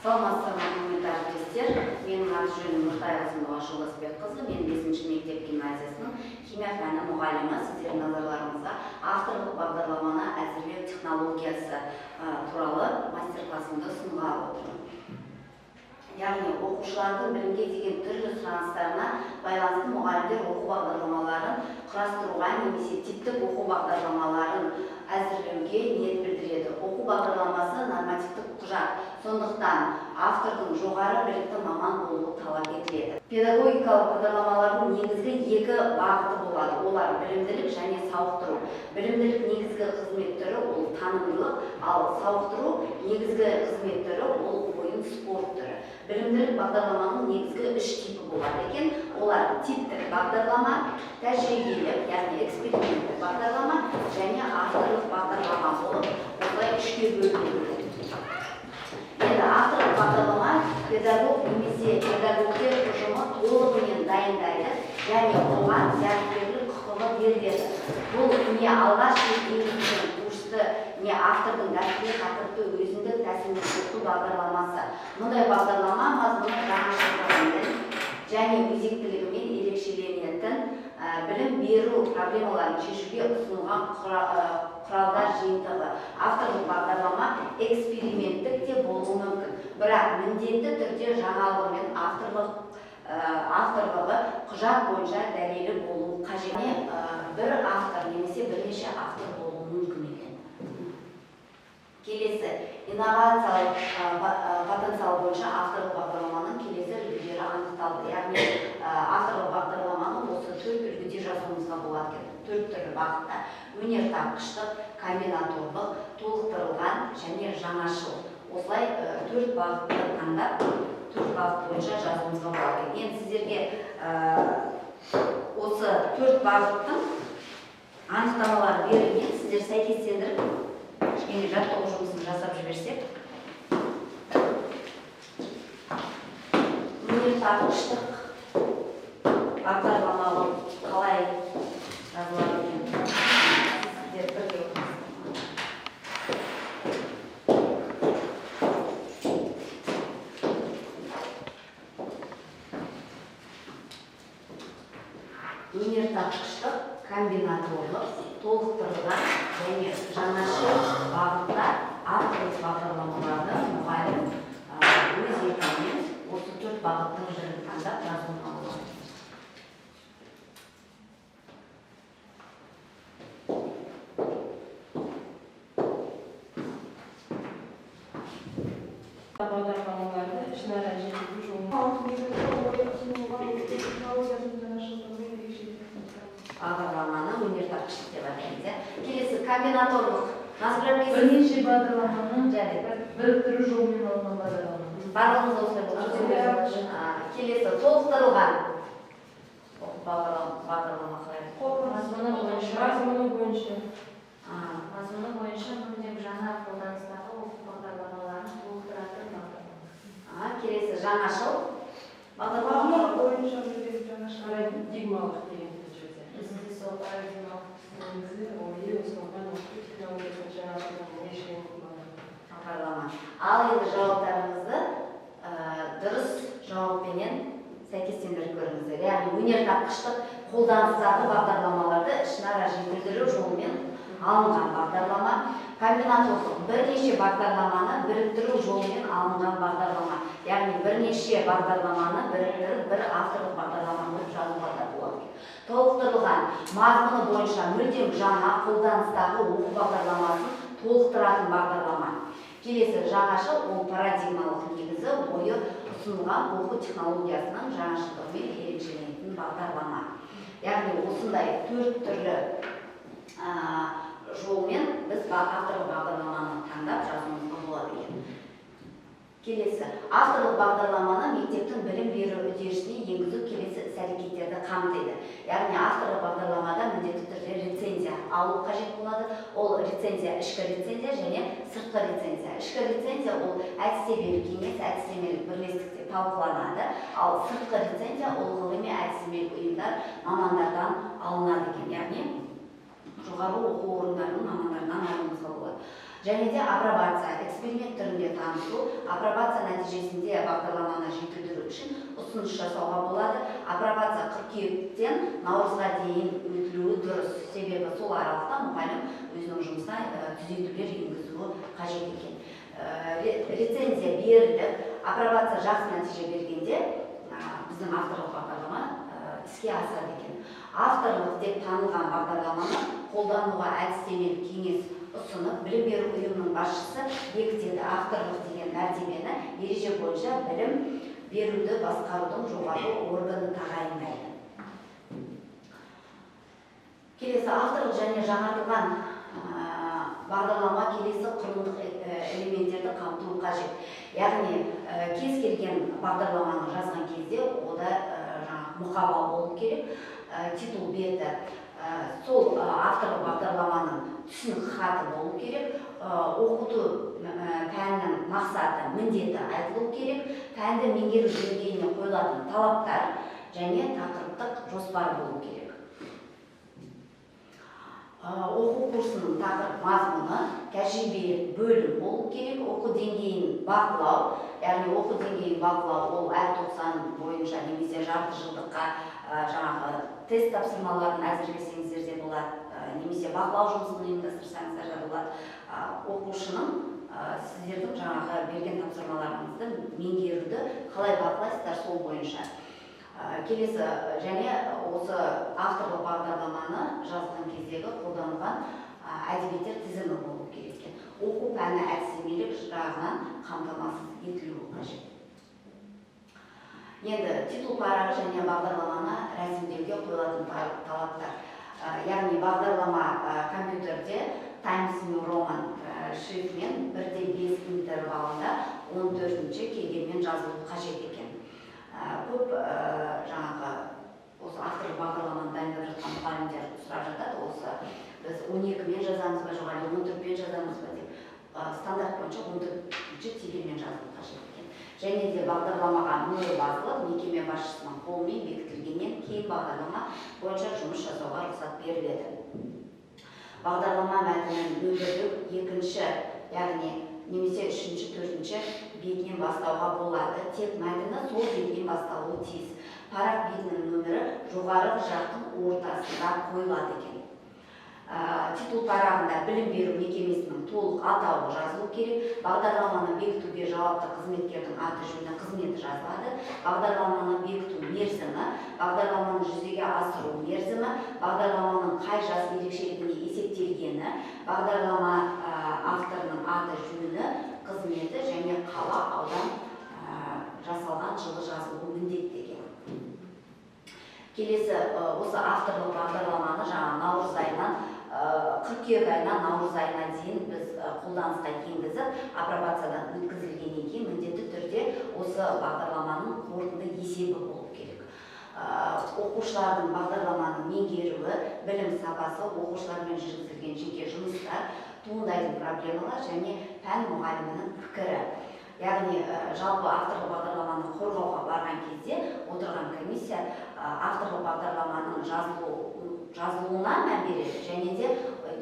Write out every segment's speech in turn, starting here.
Саламатсыздар әріптестер, менің аты-жөнім Нұртаева С мен 5-ші мектеп гимназиясының химия пәні мұғалімі. Сіздердің назарларыңызға авторлық бағдарламаны әзірлеу технологиясы туралы мастер-классымды ұсынғалы отырмын. Яғни оқушылардың білімге деген түрлі сұраныстарына байланысты мұғалімдер оқу бағдарламаларын құрастыруға немесе типтік оқу бағдарламаларын әзірлеуге ниет білдіреді. Оқу бағдарламасы нормативтік құжат, сондықтан автордың жоғары білікті маман болуы талап етіледі. Педагогикалық бағдарламалардың негізгі екі бағыты болады. Олар білімділік және сауықтыру. Білімділік негізгі қызмет түрі ол танымдылық, ал сауықтыру негізгі қызмет түрі ол ойын спорт түрі. Білімділік бағдарламаның негізгі үш типі болады екен. Олар типтік бағдарлама, тәжірибелік, яғни эксперименттік бағдарлама және авторлық бағдарлама болып, осылай үшке бөлінеді. Енді авторлық бағдарлама педагог немесе педагогтер ұжымы толығымен дайындайды, және оған зияткерлік құқығы беріледі. Бұл не алғаш енгізілген курсты, не автордың дәстүрлі тақырыпты өзіндік тәсілмен оқыту бағдарламасы. Мұндай бағдарлама мазмұны жаңашылдығымен және өзектілігімен ерекшеленетін білім беру проблемаларын шешуге ұсынылған құралдар жиынтығы. Авторлық бағдарлама эксперименттік те болуы мүмкін, бірақ міндетті түрде жаңалығымен авторлығы құжат бойынша дәлелі болуы қажет. Бір автор немесе бірнеше автор болуы мүмкін екен. Келесі, инновациялық потенциал бойынша авторлық бағдарламаның келесі үлгілері анықталды. Яғни авторлық бағдарламаны осы 4 үлгіде жазуымызға болады екен. 4 түрлі бағытта: өнертапқыштық, комбинаторлық, толықтырылған және жаңашыл. Осылай 4 бағытты таңдап, 4 бағыт бойынша жазуымызға болады екен. Енді сіздерге осы 4 бағыттың анықтамалары берілген, сіздер сәйкестендіріп кішкене жаттығу жұмысын жасап жіберсек. Өнертапқыштық бағдарламалы қалай жазылады екен? Сіздер бірге оқыңыздар. Өнертапқыштық, комбинаторлық, толықтырылған және жаңашыл бағыттар авторлық бағдарламаларды мұғалім өз еркімен осы 4 бағыттың бірін таңдап жазуына болады. Бағдарламаларды ішінара жеткізу жолын Бағдарламаны өнертапқыштық деп атаймыз. Келесі, комбинаторлық. Бірнеше бағдарламаның біріктіру жолымен алынған бағдарлама. Барлығымыз осылай болады. Келесі, толықтырылған бағдарлама қалай? Мазмұны бойынша мүлдем жаңа қолданыстағы оқу бағдарламаларын толықтыратын бағдарлама. Келесі, жаңашыл бағдарлама бойынша мүлдем жаңашыл парадигмалық деген жерде. Бізде сол парадигмалық негізі ойы ұсынылған оқыту технологиясын жаңартудың ерекшеленетін бағдарлама. Ал енді жауаптарыңызды дұрыс жауаппенен сәйкестендіріп көріңіздер. Яғни өнертапқыштық қолданыстағы бағдарламаларды ішінара жетілдіру жолымен алынған бағдарлама. Комбинаторлық бірнеше бағдарламаны біріктіру жолымен алынған бағдарлама. Яғни бірнеше бағдарламаны біріктіріп бір авторлық бағдарлама болып жазуға да болады. Толықтырылған мазмұны бойынша мүлдем жаңа қолданыстағы оқу бағдарламасын толықтыратын бағдарлама. Келесі, жаңашыл, ол парадигмалық негізі бойы ұсынылған оқу технологиясының жаңашылдығымен ерекшеленетін бағдарлама. Яғни осындай 4 түрлі жолмен біз авторлық бағдарламаны таңдап жазуымызға болады екен. Келесі, авторлық бағдарламаны мектептің білім беру үдерісіне енгізу келесі іс-әрекеттерді қамтиды. Яғни авторлық бағдарламада міндетті түрде рецензия алу қажет болады. Ол рецензия ішкі рецензия және сыртқы рецензия. Ішкі рецензия ол әдістемелік емес, әдістемелік бірлестікте талқыланады. Ал сыртқы рецензия ол ғылыми әдістемелік ұйымдар мамандардан алынады екен. Яғни жоғары оқу орындарының мамандарынан алуымызға болады. Және де апробация, эксперимент түрінде танысу, апробация нәтижесінде бағдарламаны жетілдіру үшін ұсыныс жасауға болады. Апробация қыркүйектен наурызға дейін өтілуі дұрыс. Себебі сол аралықта мұғалім өзінің жұмысына түзетулер енгізуі қажет екен. Рецензия берілді, апробация жақсы нәтиже бергенде біздің авторлық бағдарлама іске асады екен. Авторлық деп танылған бағдарламаны қолдануға әдістемелік кеңес ұсынып, білім беру ұйымының басшысы бекітеді. Авторлық деген мәртебені ереже бойынша білім беруді басқарудың жоғары органы тағайындайды. Келесі авторлық және жаңартылған бағдарлама келесі құрылымдық элементтерді қамтуы қажет. Яғни кез келген бағдарламаны жазған кезде ода мұқаба болу керек, титул беті, сол авторлық бағдарламаның түсінік хаты болу керек, оқыту пәнінің мақсаты, міндеті айтылу керек, пәнді меңгеру деңгейіне қойылатын талаптар және тақырыптық жоспар болу керек. Оқу курсының тақырып мазмұны, тәжірибе бөлім болу керек, оқу деңгейін бақылау, яғни оқу деңгейін бақылау ол әр 90 бойынша немесе жарты жылдыққа жаңағы тест тапсырмаларын әзірлесеңіздер де болады, немесе бақылау жұмысын ұйымдастырсаңыздар да болады. Оқушының сіздердің жаңағы берген тапсырмаларыңызды меңгеруді қалай бақылайсыздар сол бойынша. Келесі және осы авторлық бағдарламаны жазған кездегі қолданылған әдебиеттер тізімі болу керек. Оқу пәні әдістемелік жағынан қамтамасыз етілуі қажет. Енді титул парағы және бағдарламаны рәсімдеуге қойылатын талаптар. Яғни бағдарлама компьютерде Times New Roman шрифтімен 1:5 интервалында 14-ші келгенмен жазылуы қажет екен. Көп жаңағы осы авторлық бағдарламаны дайындап жатқан мұғалімдер сұрап жатады, осы біз 12-мен жазамыз ба, жоқ әлде 14-мен жазамыз ба деп. Стандарт бойынша 14-ші тегенмен жазылуы қажет екен. Және де бағдарламаға мөрі басылып, мекеме басшысының қолымен бекітілгеннен кейін бағдарлама бойынша жұмыс жасауға рұқсат беріледі. Бағдарлама мәтінін нөмірі 2-ші, яғни немесе 3-ші, 4-ші бетінен бастауға болады. Тек мәтіні сол бетінен басталуы тиіс. Парақ бетінің нөмірі жоғары жақтың ортасында қойылады екен. Титул парағында білім беру мекемесінің толық атауы жазылу керек. Бағдарламаны бекітуге жауапты қызметкердің аты жөні, қызметі жазылады. Бағдарламаны бекіту мерзімі, бағдарламаны жүзеге асыру мерзімі, бағдарламаның қай жас ерекшелігіне есептелгені, бағдарлама авторының аты жөні, қызметі және қала, аудан жасалған жылы жазылуы міндетті екен. Келесі осы авторлық бағдарламаны жаңа наурыз айынан қыркүйек айынан наурыз айына дейін біз қолданысқа енгізіп, апробациядан өткізілгеннен кейін міндетті түрде осы бағдарламаның қорытынды есебі болу керек. Оқушылардың бағдарламаны меңгеруі, білім сапасы, оқушылармен жүргізілген жеке жұмыстар, туындайтын проблемалар және пән мұғалімінің пікірі. Яғни жалпы авторлық бағдарламаны қорғауға барған кезде отырған комиссия авторлық бағдарламаның жазылуына мән береді және де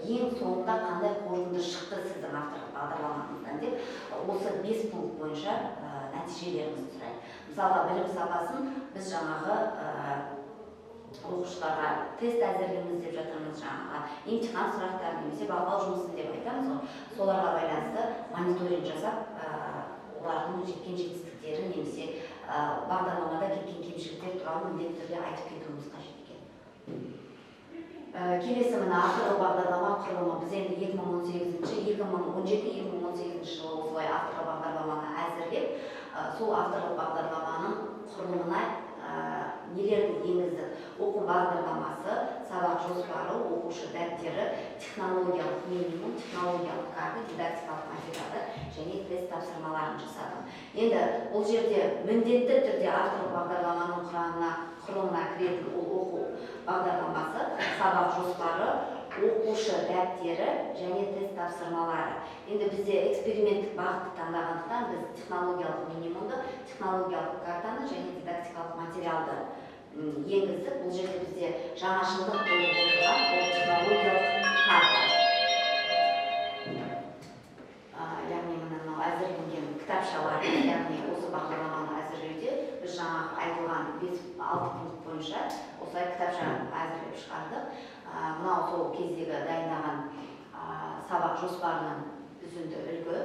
ең соңында қандай қорытынды шықты сіздің авторлық бағдарламаңыздан деп осы 5 пункт бойынша нәтижелеріңізді сұрайды. Мысалға білім сапасын біз жаңағы оқушыларға тест әзірлеуіміз деп жатырмыз, жаңағы емтихан сұрақтары немесе бақылау жұмысын деп айтамыз. Соларға байланысты мониторинг жасап, олардың жеткен жетістіктері немесе бағдарламада кеткен кемшіліктер туралы міндетті түрде айтып кетуіміз қажет екен. Келесі мына авторлық бағдарлама құрылымы. Біз енді 2017-2018 жылы осылай авторлық бағдарламаны әзірлеп, сол авторлық бағдарламаның құрылымына нелерді енгіздік? Оқу бағдарламасы, сабақ жоспары, оқушы дәптері, технологиялық минимум, технологиялық карта, дидактикалық материалы және тест тапсырмаларын жасадым. Енді бұл жерде міндетті түрде авторлық бағдарламаның құрылымына кіретін оқу бағдарламасы, сабақ жоспары, оқушы дәптері және тест тапсырмалары. Енді бізде эксперименттік бағытты таңдағандықтан біз технологиялық минимумды, технологиялық картаны және дидактикалық материалды енгіздік. Бұл жерде бізде жаңашылдық болып отырған ол технологиялық карта. шығарды. Яғни осы бағдарламаны әзірлеуде біз жаңағы айтылған 5-6 пункт бойынша осылай кітапша әзірлеп шығардық. Мынау сол кездегі дайындаған сабақ жоспарының үзінді үлгі.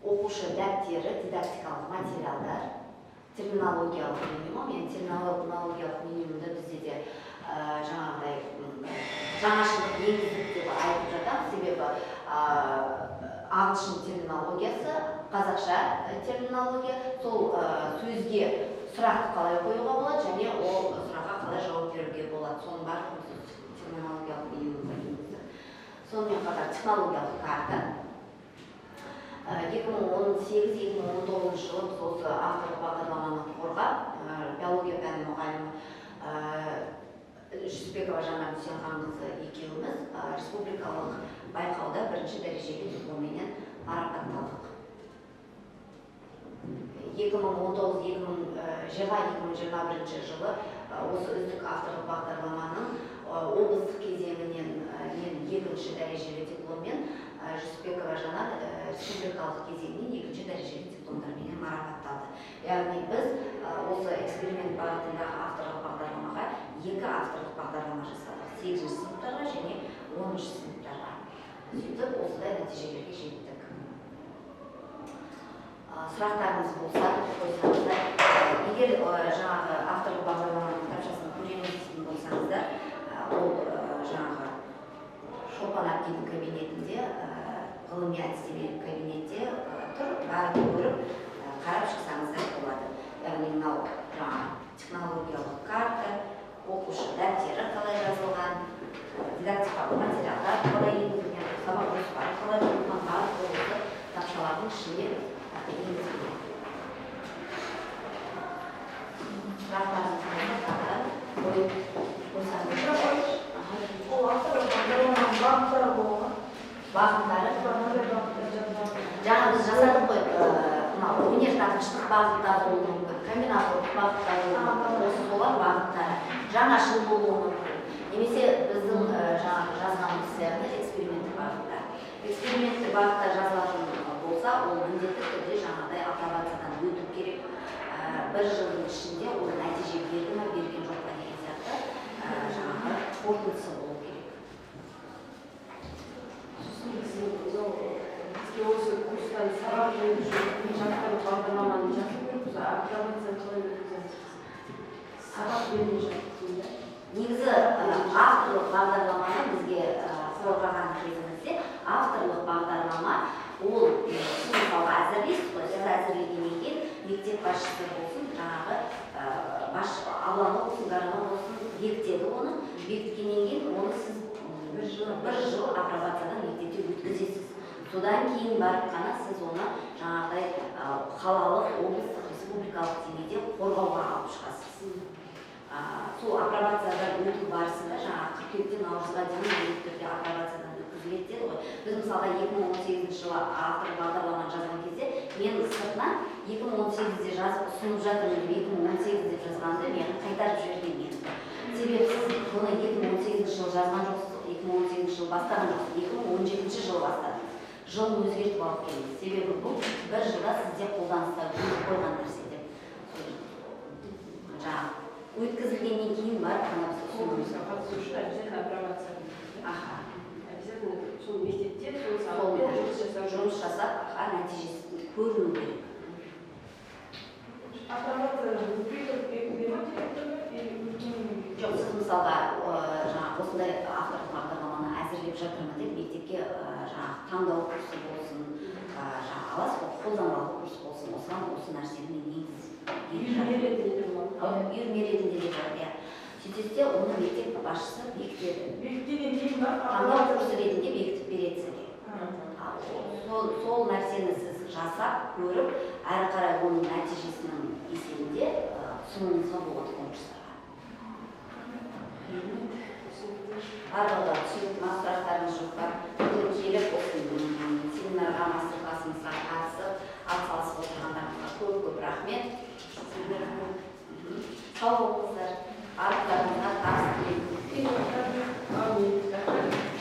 Оқушы дәптері, дидактикалық материалдар, терминологиялық минимум. Мен терминологиялық минимумды бізде де жаңағыдай жаңашылдық енгіздік деп айтып жатамын. Себебі ағылшын терминологиясы, қазақша терминология, сол сөзге сұрақты қалай қоюға болады және ол сұраққа қалай жауап беруге болады. Соның барлығы терминологиялық минимумға енгізді. Сонымен қатар технологиялық карта. 2018-2019 жылы біз осы авторлық бағдарламаны қорғап, биология пәнінің мұғалімі Жүсіпбекова Жанар Дүйсенханқызы екеуміз республикалық байқауда 1-ші дәрежелі дипломмен марапатталдық. 2019-2021 жылы осы үздік авторлық бағдарламаның облыстық кезеңінен мен 2-ші дәрежелі дипломмен, Жүсіпбекова Жанар республикалық кезеңінен 2-ші дәрежелі дипломдармен марапатталды. Яғни біз осы эксперимент бағытындағы авторлық бағдарламаға 2 авторлық бағдарлама жасадық. 8-ші сыныптарға және 10-ші сыныптарға. Сөйтіп, осындай нәтижелерге жеттік. Сұрақтарыңыз болса, қойсаңыздар. Егер жаңағы авторлық бағдарламаның кітапшасын көреміз дейтін болсаңыздар, ол жаңағы Шолпан әпкенің кабинетінде, ғылыми әдістемелік кабинетте тұр, барып көріп, қарап шықсаңыздар болады. Яғни мынау технологиялық карта, оқушы дәптері қалай жазылған, дидактикалық материалдар қалай енгізілген, сабақ жоспары қалай жазылған, барлық осы тақшалардың ішіне енгізілген. Сұрақтарыңызды қойсаңыздар. Ол авторлық бағдарламаның бағыттары болған. Бағыттары жаңа біз жасадық қой, өнертапқыштық бағыттары болуы мүмкін, комбинаторлық бағыттары болуы мүмкін, осы солар бағыттары. Жаңашыл болуы мүмкін. Немесе біздің жаңағы жазғанымыз сияқты эксперименттік бағыттар. Эксперименттік бағыттар жазылатын болса, ол міндетті түрде жаңағыдай апробациядан өту керек. 1 жылдың ішінде ол нәтиже берді ме, берген жоқ па деген сияқты жаңағы қорытындысы болу керек. Бізге осы курстан сабақ жүргізу авторлық бағдарламаны жазып көріп, апробация қалай өткіземіз? Сабақ бермей жатырмыз. Негізі авторлық бағдарламаны бізге қорғаған кезімізде авторлық бағдарлама ол сіз мысалға әзірлейсіз ғой, сіз әзірлегеннен кейін мектеп басшысы болсын, жаңағы ауланы болсын, гараны болсын, бекітеді оны. Бекіткеннен кейін оны сіз 1 жыл апробациядан мектепте өткізесіз. Содан кейін барып қана сіз оны жаңағыдай қалалық, облыстық, республикалық деңгейде қорғауға алып шығасыз. Сол апробациядан өту барысында жаңағы қыркүйектен наурызға дейін міндетті түрде апробациядан өткізіледі деді ғой. Біз мысалға 2018 жылы авторлық бағдарламаны жазған кезде мен сыртынан 2018-де жазып ұсынып жатырмын деп 2018 деп жазғанды мен қайтарып жіберген едім. Себебі сіз бұны 2018 жылы жазған жоқсыз, 2018 жылы бастаған жоқсыз, 2017 жылы бастадыңыз. Жылын өзгертіп алып келдіңіз. Себебі бұл 1 жылда сізде қолданыста қойған нәрсе деп. Жаңағы өткізілгеннен кейін барып қана біз Конкурсқа қатысу үшін обязательно апробация. Обязательно сол мектепте сол сабақпен жұмыс жасап, нәтижесі көріну керек. Апробация өтпей беру директоры Жоқ, сіз мысалға осындай авторлық бағдарламаны әзірлеп жатырмын деп мектепке таңдау курсы болсын, аласыз ғой, қолданбалы курс болсын, осыған осы нәрсені мен үйірме ретінде де бар, иә. Сөйтсе, оны мектеп басшысы бекітеді. бекітеден кейін бар Таңдау курсы ретінде бекітіп береді сізге. Сол нәрсені сіз жасап, көріп, әрі қарай оның нәтижесінің есебінде ұсынуыңызға болады конкурстарға. Барлығы түсінікті сұрақтарыңыз жоқ па? Бүгін келіп осы семинарға, мастер-классымызға қатысып, атсалысып отырғандарыңызға көп рахмет. Сау болыңыз.